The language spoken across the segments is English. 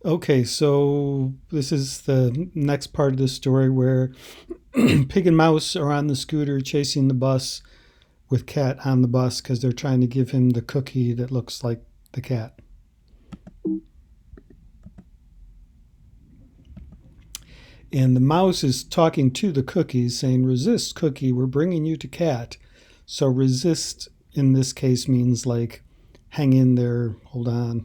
Okay, so this is the next part of the story where Pig and Mouse are on the scooter chasing the bus with Cat on the bus because they're trying to give him the cookie that looks like the cat. And the mouse is talking to the cookies, saying, "Resist, cookie, we're bringing you to Cat." So resist in this case means like hang in there, hold on.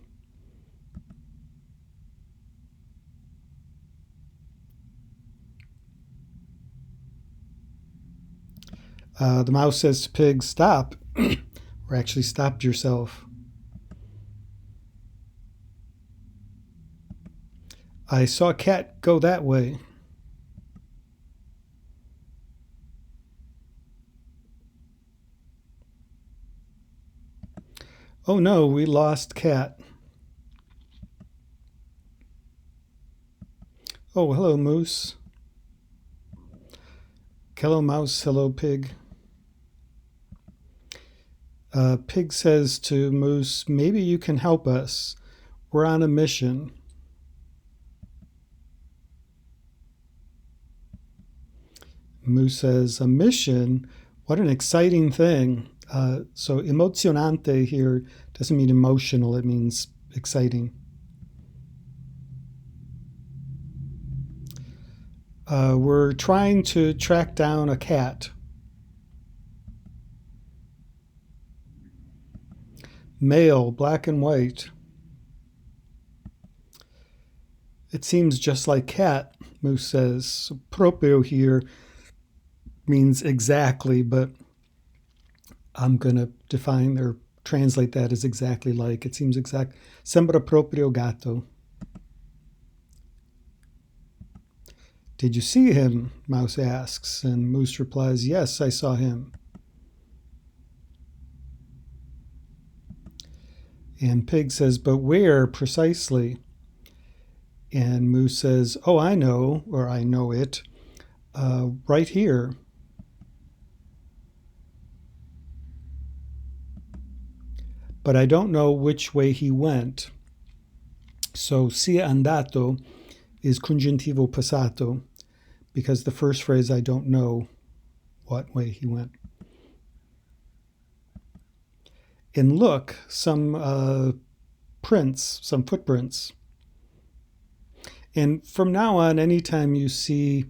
The mouse says to Pig, "Stop," or actually stopped yourself. "I saw Cat go that way." "Oh no, we lost Cat." "Oh, hello, Moose." "Hello, Mouse. Hello, Pig." Pig says to Moose, "Maybe you can help us. We're on a mission." Moose says, "A mission? What an exciting thing." So emozionante here doesn't mean emotional, it means exciting. We're trying to track down a cat. Male, black and white. It seems just like cat, Moose says. So proprio here means exactly, but I'm going to define or translate that as exactly like. It seems exact. Sembra proprio gatto. "Did you see him?" Mouse asks, and Moose replies, "Yes, I saw him." And Pig says, "But where precisely?" And Moose says, "Oh, I know, or I know it, right here." "But I don't know which way he went." So sia andato is congiuntivo passato because the first phrase, "I don't know what way he went." And look, some prints, some footprints. And from now on, anytime you see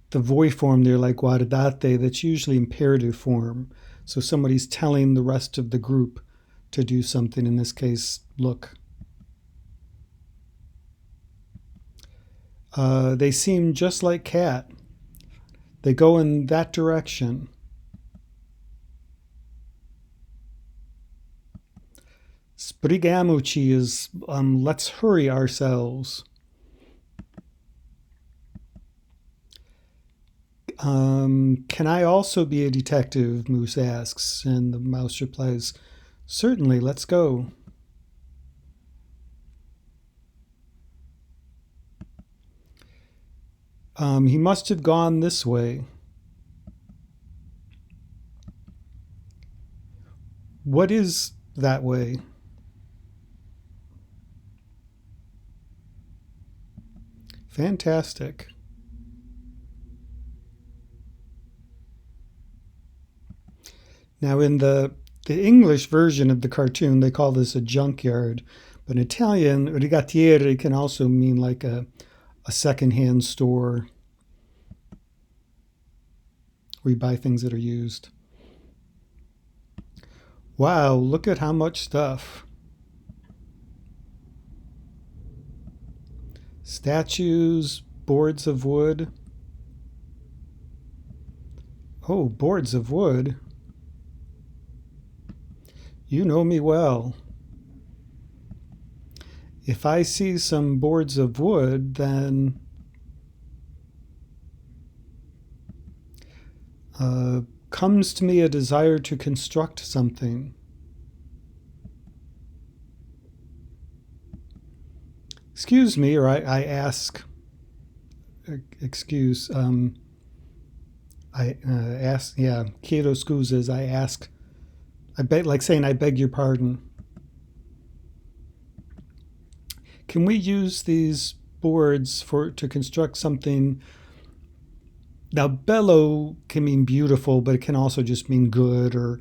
the voi form there, like guardate, that's usually imperative form. So somebody's telling the rest of the group to do something, in this case, look. They seem just like cat. They go in that direction. Sbrigamoci is let's hurry ourselves. Can I also be a detective? Moose asks, and the mouse replies, "Certainly, let's go." He must have gone this way. What is that way? Fantastic. Now, in the English version of the cartoon, they call this a junkyard, but in Italian, rigatiere can also mean like a secondhand store where you buy things that are used. Wow, look at how much stuff. Statues, boards of wood. Oh, boards of wood. You know me well. If I see some boards of wood, then comes to me a desire to construct something. Excuse me, or I ask, excuse, I ask, yeah, chiedo scusas, I ask, I beg, like saying, "I beg your pardon." Can we use these boards to construct something? Now, bellow can mean beautiful, but it can also just mean good, or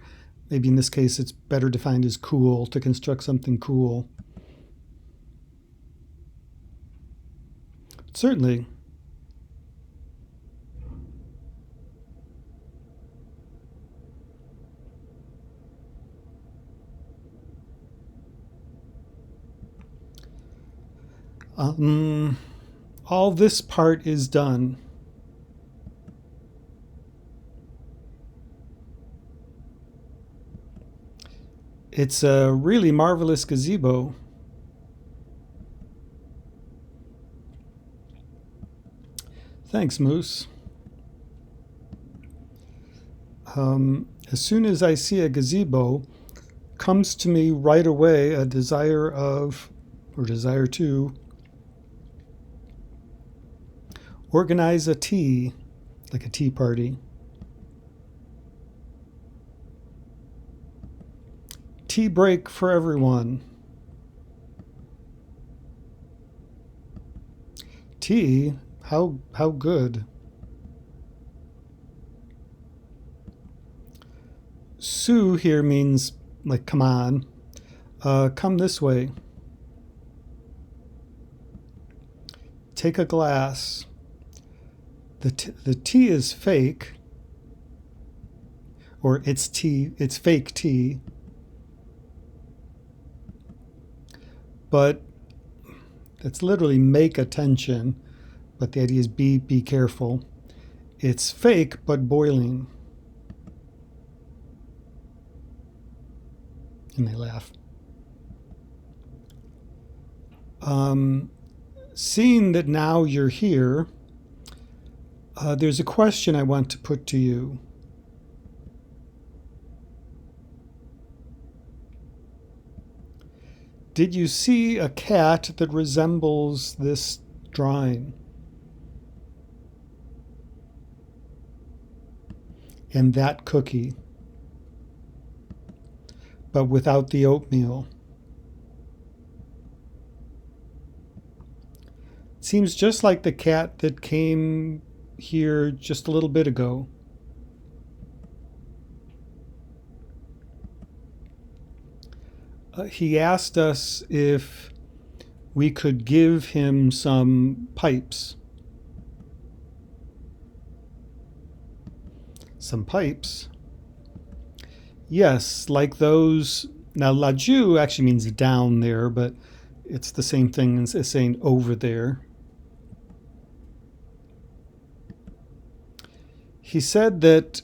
maybe in this case it's better defined as cool, to construct something cool. Certainly. All this part is done. It's a really marvelous gazebo. Thanks, Moose. As soon as I see a gazebo, comes to me right away a desire to organize a tea, like a tea party. Tea break for everyone. Tea? How good. Sue here means like come on. Come this way. Take a glass. The tea is fake, or it's fake tea. But that's literally make attention, but the idea is be careful. It's fake but boiling. And they laugh. Seeing that now you're here, there's a question I want to put to you. Did you see a cat that resembles this drawing? And that cookie, but without the oatmeal. It seems just like the cat that came here just a little bit ago. He asked us if we could give him some pipes. Some pipes? Yes, like those. Now, laju actually means down there, but it's the same thing as saying over there. He said that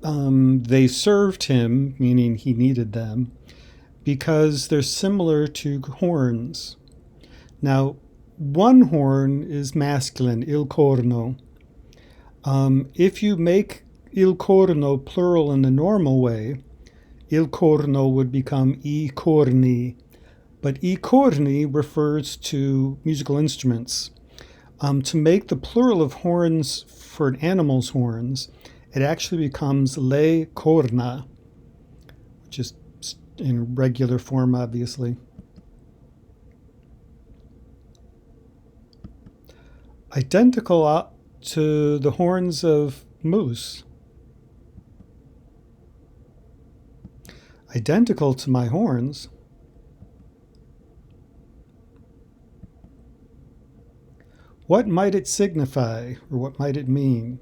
they served him, meaning he needed them, because they're similar to horns. Now, one horn is masculine, il corno. If you make il corno plural in the normal way, il corno would become I corni. But I corni refers to musical instruments. To make the plural of horns for an animal's horns, it actually becomes le corna, which is in regular form, obviously. Identical to the horns of moose. Identical to my horns. What might it signify, or what might it mean?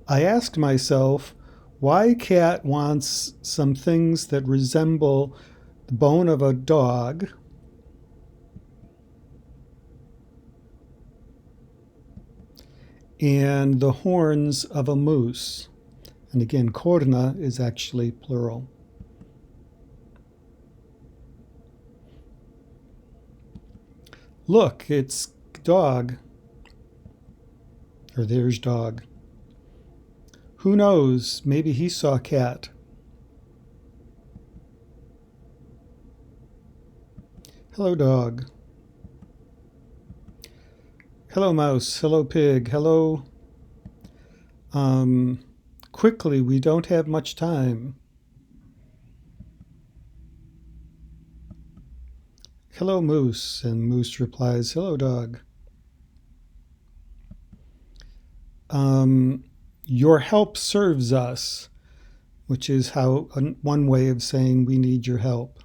I asked myself why Cat wants some things that resemble the bone of a dog and the horns of a moose. And again, corna is actually plural. Look, it's dog. Or there's dog. Who knows? Maybe he saw cat. Hello, dog. Hello, mouse. Hello, pig. Hello, Quickly, we don't have much time. Hello, Moose. And Moose replies, hello, dog. Your help serves us, which is one way of saying we need your help.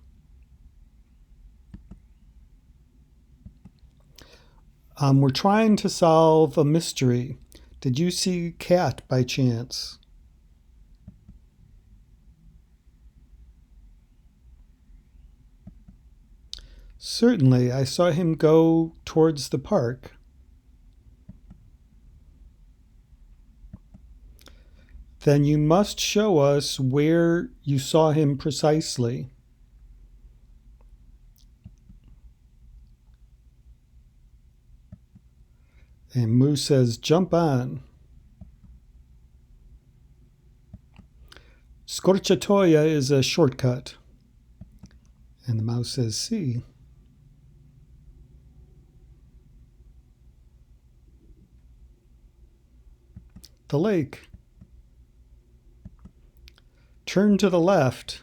We're trying to solve a mystery. Did you see Cat by chance? Certainly, I saw him go towards the park. Then you must show us where you saw him precisely. And Moose says, jump on. Scorciatoia is a shortcut. And the mouse says, see. The lake. Turn to the left.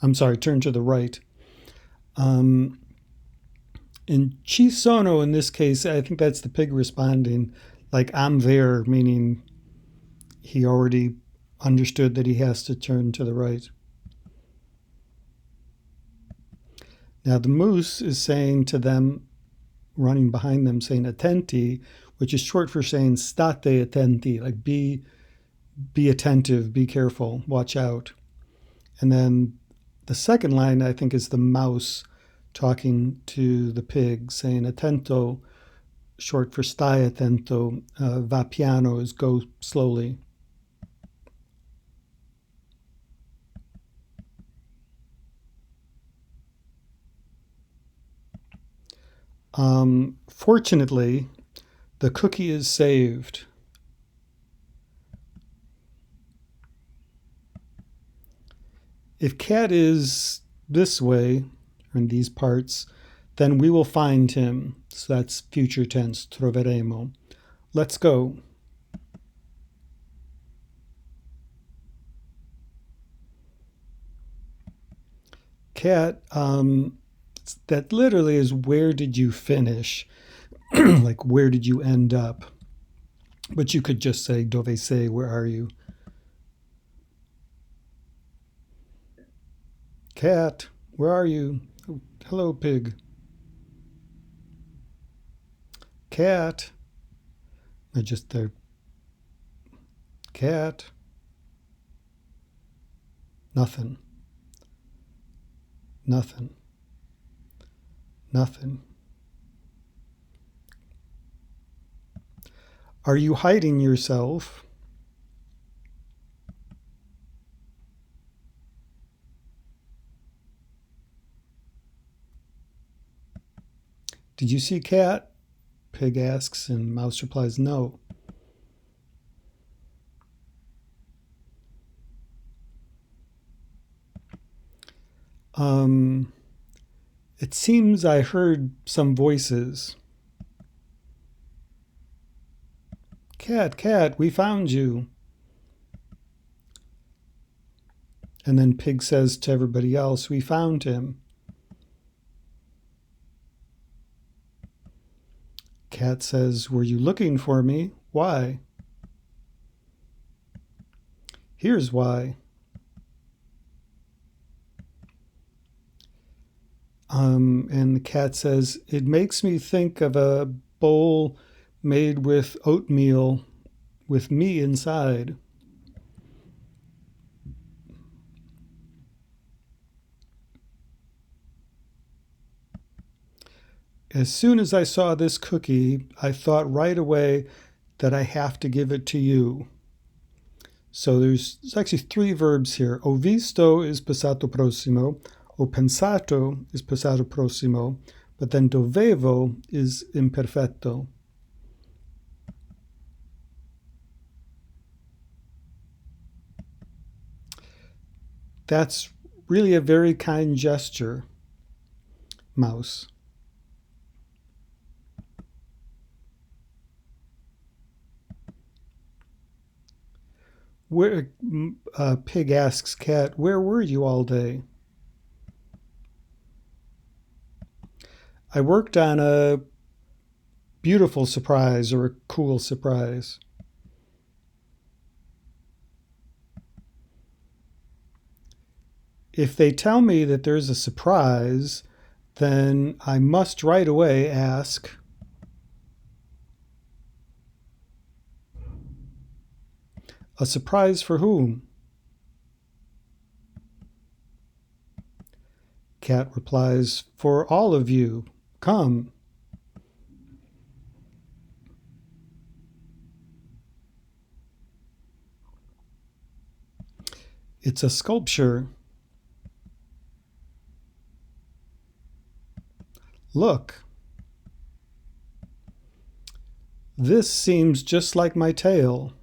I'm sorry, turn to the right. In ci sono, in this case, I think that's the pig responding, like I'm there, meaning he already understood that he has to turn to the right. Now the moose is saying to them, running behind them, saying attenti, which is short for saying state attenti, like be attentive, be careful, watch out. And then the second line, I think, is the mouse talking to the pig, saying attento, short for stai attento, va piano is go slowly. Fortunately, the cookie is saved. If Cat is this way, or in these parts, then we will find him. So that's future tense, troveremo. Let's go. Cat, that literally is where did you finish? Like where did you end up? But you could just say dove sei, where are you? Cat, where are you? Oh, hello, pig. Cat. I just there. Cat. Nothing. Nothing. Nothing. Are you hiding yourself? Did you see Cat? Pig asks, and Mouse replies, no. It seems I heard some voices. Cat, Cat, we found you. And then Pig says to everybody else, we found him. Cat says, were you looking for me? Why? Here's why. And the cat says, it makes me think of a bowl made with oatmeal with me inside. As soon as I saw this cookie, I thought right away that I have to give it to you. So there's actually three verbs here. Ho visto is passato prossimo. Ho pensato is passato prossimo. But then dovevo is imperfetto. That's really a very kind gesture, Mouse. Pig asks Cat, where were you all day? I worked on a beautiful surprise or a cool surprise. If they tell me that there's a surprise, then I must right away ask, a surprise for whom? Cat replies, for all of you. Come. It's a sculpture. Look. This seems just like my tail.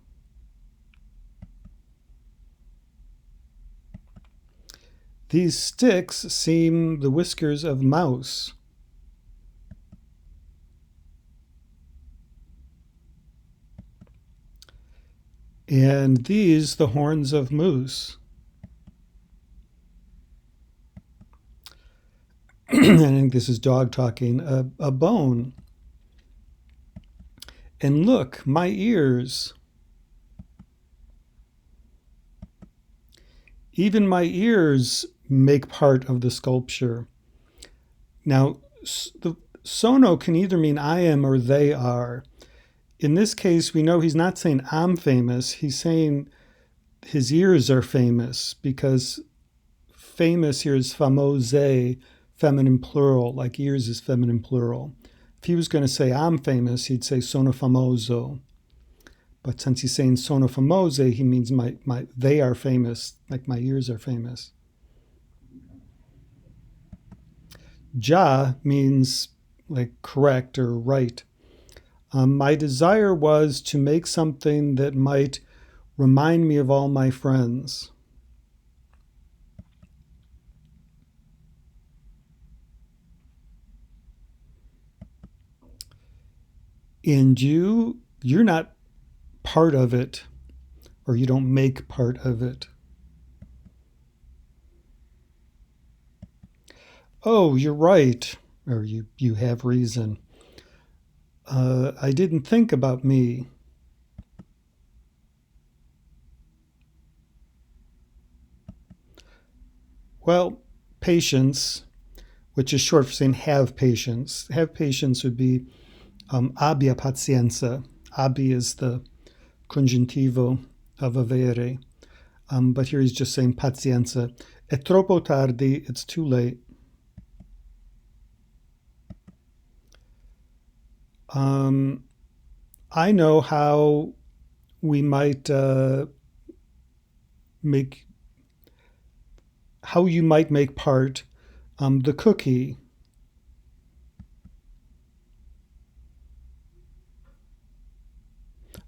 These sticks seem the whiskers of mouse. And these the horns of moose. I think this is dog talking. A bone. And look, my ears. Even my ears make part of the sculpture. Now, the sono can either mean I am or they are. In this case, we know he's not saying I'm famous. He's saying his ears are famous, because famous here is famose, feminine plural, like ears is feminine plural. If he was going to say I'm famous, he'd say sono famoso. But since he's saying sono famose, he means they are famous, like my ears are famous. Ja means like correct or right. My desire was to make something that might remind me of all my friends. And you're not part of it, or you don't make part of it. Oh, you're right, or you have reason. I didn't think about me. Well, patience, which is short for saying have patience. Have patience would be abbia pazienza. Abbi is the congiuntivo of avere. But here he's just saying pazienza. È troppo tardi, it's too late. I know how we might how you might make part the cookie.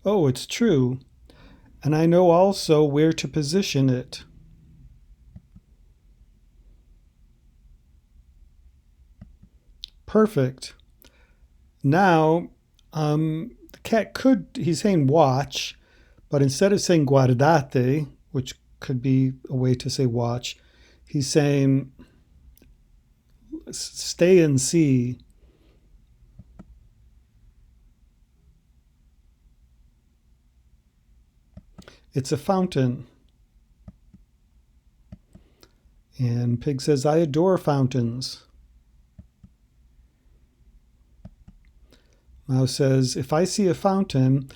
Oh, it's true. And I know also where to position it. Perfect. Now, the cat he's saying watch, but instead of saying guardate, which could be a way to say watch, he's saying stay and see. It's a fountain. And Pig says, I adore fountains. Mouse says, if I see a fountain,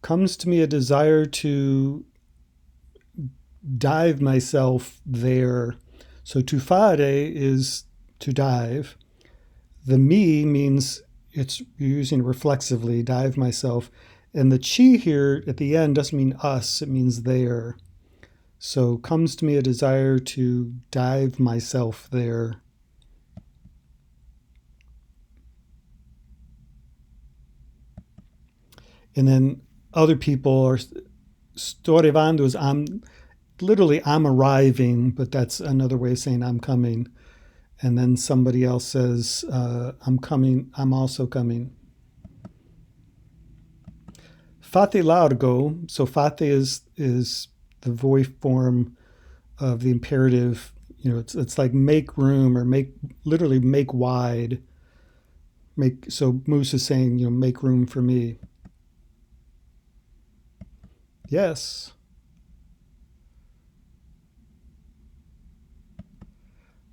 comes to me a desire to dive myself there. So to fare is to dive. The me means you're using it reflexively, dive myself. And the chi here at the end doesn't mean us, it means there. So comes to me a desire to dive myself there. And then other people are sto arrivando is I'm arriving, but that's another way of saying I'm coming. And then somebody else says I'm coming, I'm also coming. Fate largo, so fate is the voice form of the imperative. It's like make room, or literally make wide. So Moose is saying, make room for me. Yes.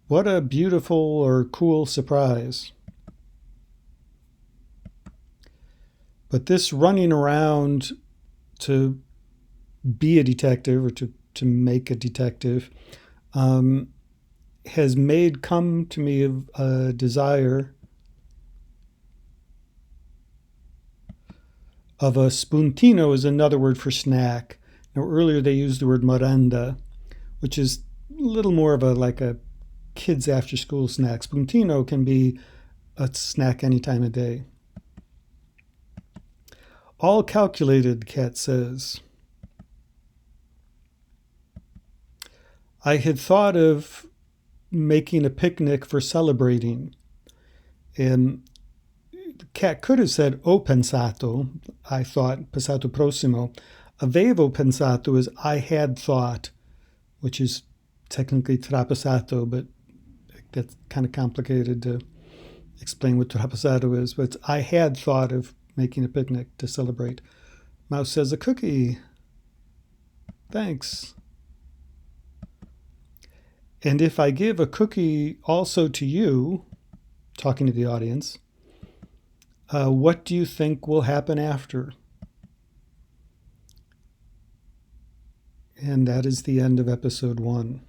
What a beautiful or cool surprise. But this running around to be a detective, or to make a detective, has come to me a desire of a spuntino. Is another word for snack. Now, earlier they used the word merenda, which is a little more of a kids after school snack. Spuntino can be a snack any time of day. All calculated, Kat says. I had thought of making a picnic for celebrating. And Kat could have said, "Ho pensato," I thought, passato prossimo. Avevo pensato is I had thought, which is technically trapassato, but that's kind of complicated to explain what trapassato is. But it's, I had thought of making a picnic to celebrate. Mouse says, a cookie. Thanks. And if I give a cookie also to you, talking to the audience, what do you think will happen after? And that is the end of episode 1.